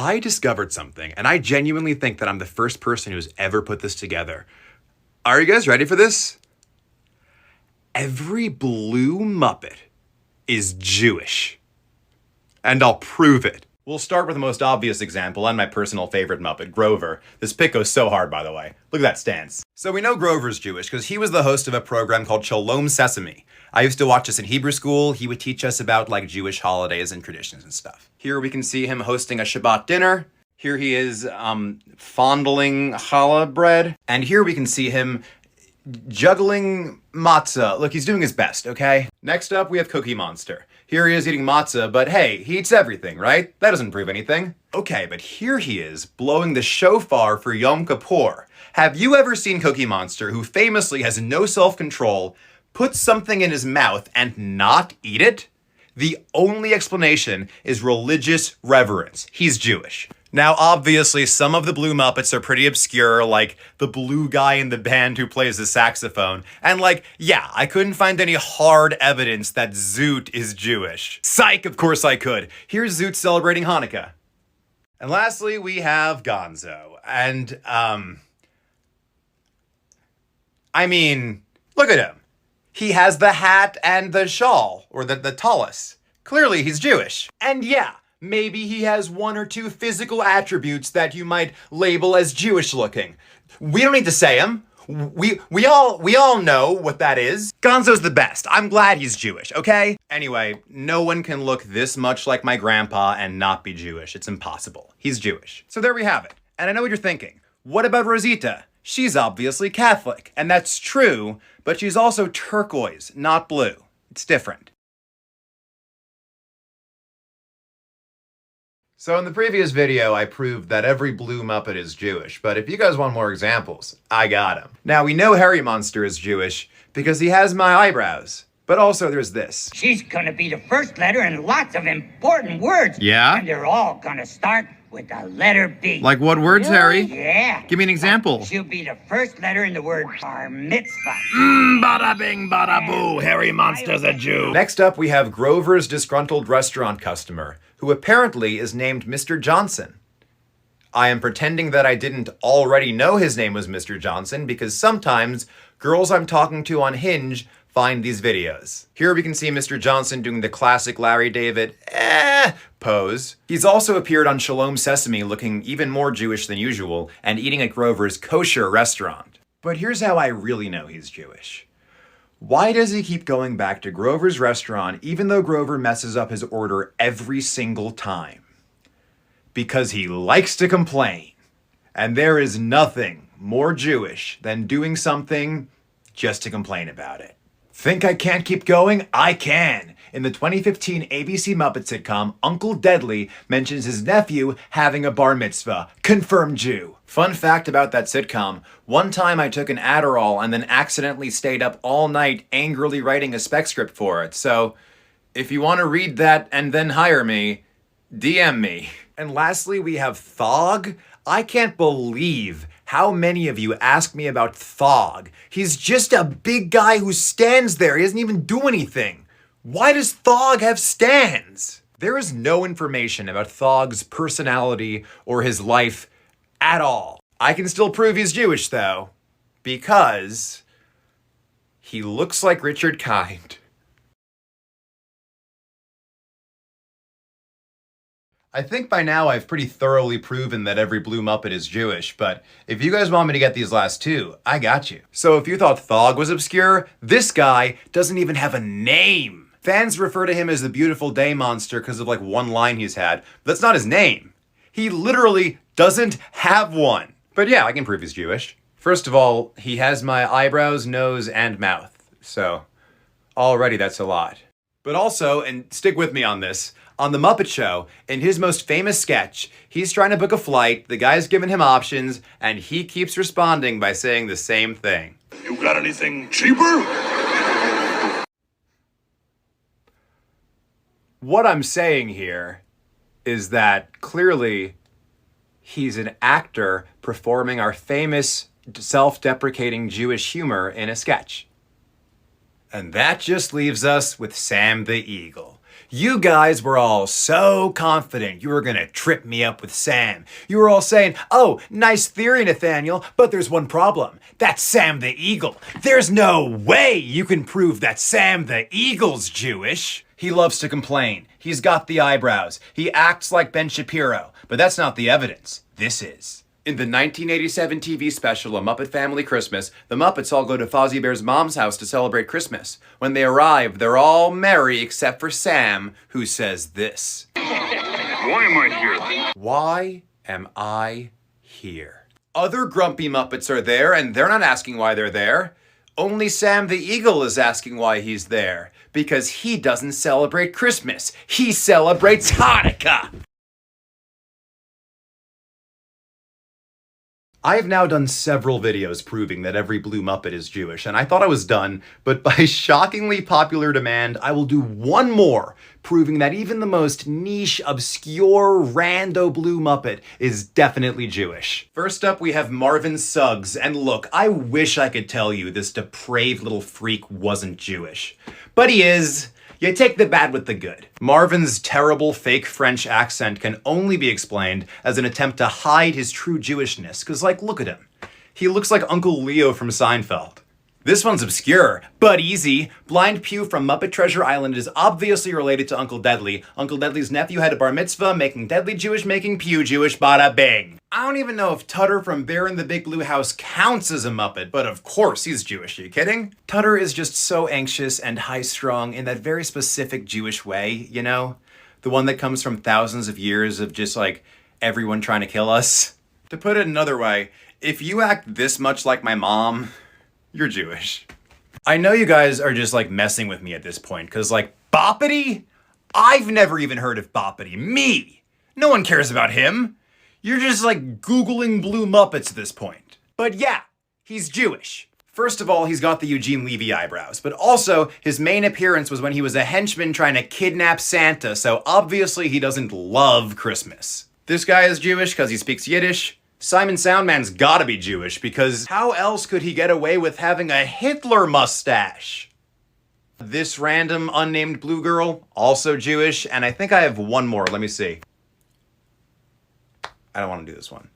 I discovered something, and I genuinely think that I'm the first person who's ever put this together. Are you guys ready for this? Every blue Muppet is Jewish. And I'll prove it. We'll start with the most obvious example and my personal favorite Muppet, Grover. This pick goes so hard, by the way. Look at that stance. So we know Grover's Jewish because he was the host of a program called Shalom Sesame. I used to watch this in Hebrew school. He would teach us about like Jewish holidays and traditions and stuff. Here we can see him hosting a Shabbat dinner. Here he is fondling challah bread. And here we can see him juggling matzah. Look, he's doing his best, okay? Next up, we have Cookie Monster. Here he is eating matzah, but hey, he eats everything, right? That doesn't prove anything. Okay, but here he is blowing the shofar for Yom Kippur. Have you ever seen Cookie Monster, who famously has no self-control, put something in his mouth and not eat it? The only explanation is religious reverence. He's Jewish. Now, obviously, some of the Blue Muppets are pretty obscure, like the blue guy in the band who plays the saxophone. And like, yeah, I couldn't find any hard evidence that Zoot is Jewish. Psych, of course I could. Here's Zoot celebrating Hanukkah. And lastly, we have Gonzo. And, I mean, look at him. He has the hat and the shawl, or the tallis. Clearly, he's Jewish. And yeah, maybe he has one or two physical attributes that you might label as Jewish looking. We don't need to say them. We all know what that is. Gonzo's the best. I'm glad he's Jewish, okay? Anyway, no one can look this much like my grandpa and not be Jewish. It's impossible. He's Jewish. So there we have it. And I know what you're thinking. What about Rosita? She's obviously Catholic. And that's true, but she's also turquoise, not blue. It's different. So in the previous video, I proved that every blue Muppet is Jewish, but if you guys want more examples, I got them. Now, we know Harry Monster is Jewish because he has my eyebrows. But also there's this. She's gonna be the first letter in lots of important words. Yeah? And they're all gonna start with the letter B. Like what words, Harry? Yeah. Give me an example. She'll be the first letter in the word bar mitzvah. Bada bing, bada boo, Harry Monster's a Jew. Next up, we have Grover's disgruntled restaurant customer, who apparently is named Mr. Johnson. I am pretending that I didn't already know his name was Mr. Johnson because sometimes girls I'm talking to on Hinge find these videos. Here we can see Mr. Johnson doing the classic Larry David pose. He's also appeared on Shalom Sesame looking even more Jewish than usual and eating at Grover's kosher restaurant. But here's how I really know he's Jewish. Why does he keep going back to Grover's restaurant even though Grover messes up his order every single time? Because he likes to complain. And there is nothing more Jewish than doing something just to complain about it. Think I can't keep going? I can. In the 2015 ABC Muppet sitcom, Uncle Deadly mentions his nephew having a bar mitzvah. Confirmed Jew. Fun fact about that sitcom, one time I took an Adderall and then accidentally stayed up all night angrily writing a spec script for it. So if you want to read that and then hire me, DM me. And lastly, we have Thog. I can't believe how many of you ask me about Thog. He's just a big guy who stands there. He doesn't even do anything. Why does Thog have stands? There is no information about Thog's personality or his life at all. I can still prove he's Jewish though, because he looks like Richard Kind. I think by now I've pretty thoroughly proven that every blue Muppet is Jewish, but if you guys want me to get these last two, I got you. So if you thought Thog was obscure, this guy doesn't even have a name. Fans refer to him as the Beautiful Day Monster because of like one line he's had, but that's not his name. He literally doesn't have one. But yeah, I can prove he's Jewish. First of all, he has my eyebrows, nose, and mouth. So already that's a lot. But also, and stick with me on this, on The Muppet Show, in his most famous sketch, he's trying to book a flight, the guy's giving him options, and he keeps responding by saying the same thing. You got anything cheaper? What I'm saying here is that clearly he's an actor performing our famous self-deprecating Jewish humor in a sketch. And that just leaves us with Sam the Eagle. You guys were all so confident you were gonna trip me up with Sam. You were all saying, oh, nice theory, Nathaniel, but there's one problem. That's Sam the Eagle. There's no way you can prove that Sam the Eagle's Jewish. He loves to complain. He's got the eyebrows. He acts like Ben Shapiro. But that's not the evidence. This is. In the 1987 TV special, A Muppet Family Christmas, the Muppets all go to Fozzie Bear's mom's house to celebrate Christmas. When they arrive, they're all merry except for Sam, who says this. Why am I here? Why am I here? Other grumpy Muppets are there, and they're not asking why they're there. Only Sam the Eagle is asking why he's there. Because he doesn't celebrate Christmas. He celebrates Hanukkah! I have now done several videos proving that every blue Muppet is Jewish, and I thought I was done, but by shockingly popular demand, I will do one more, proving that even the most niche, obscure, rando blue Muppet is definitely Jewish. First up, we have Marvin Suggs, and look, I wish I could tell you this depraved little freak wasn't Jewish. But he is. You take the bad with the good. Marvin's terrible fake French accent can only be explained as an attempt to hide his true Jewishness, because, like, look at him. He looks like Uncle Leo from Seinfeld. This one's obscure, but easy. Blind Pew from Muppet Treasure Island is obviously related to Uncle Deadly. Uncle Deadly's nephew had a bar mitzvah, making Deadly Jewish, making Pew Jewish, bada bing. I don't even know if Tutter from Bear in the Big Blue House counts as a Muppet, but of course he's Jewish, are you kidding? Tutter is just so anxious and high-strung in that very specific Jewish way, you know? The one that comes from thousands of years of just, like, everyone trying to kill us. To put it another way, if you act this much like my mom, you're Jewish. I know you guys are just, like, messing with me at this point, because, like, Boppity? I've never even heard of Boppity. Me! No one cares about him. You're just, like, Googling blue Muppets at this point. But yeah, he's Jewish. First of all, he's got the Eugene Levy eyebrows, but also, his main appearance was when he was a henchman trying to kidnap Santa, so obviously he doesn't love Christmas. This guy is Jewish because he speaks Yiddish. Simon Soundman's gotta be Jewish, because how else could he get away with having a Hitler mustache? This random unnamed blue girl, also Jewish, and I think I have one more, let me see. I don't want to do this one.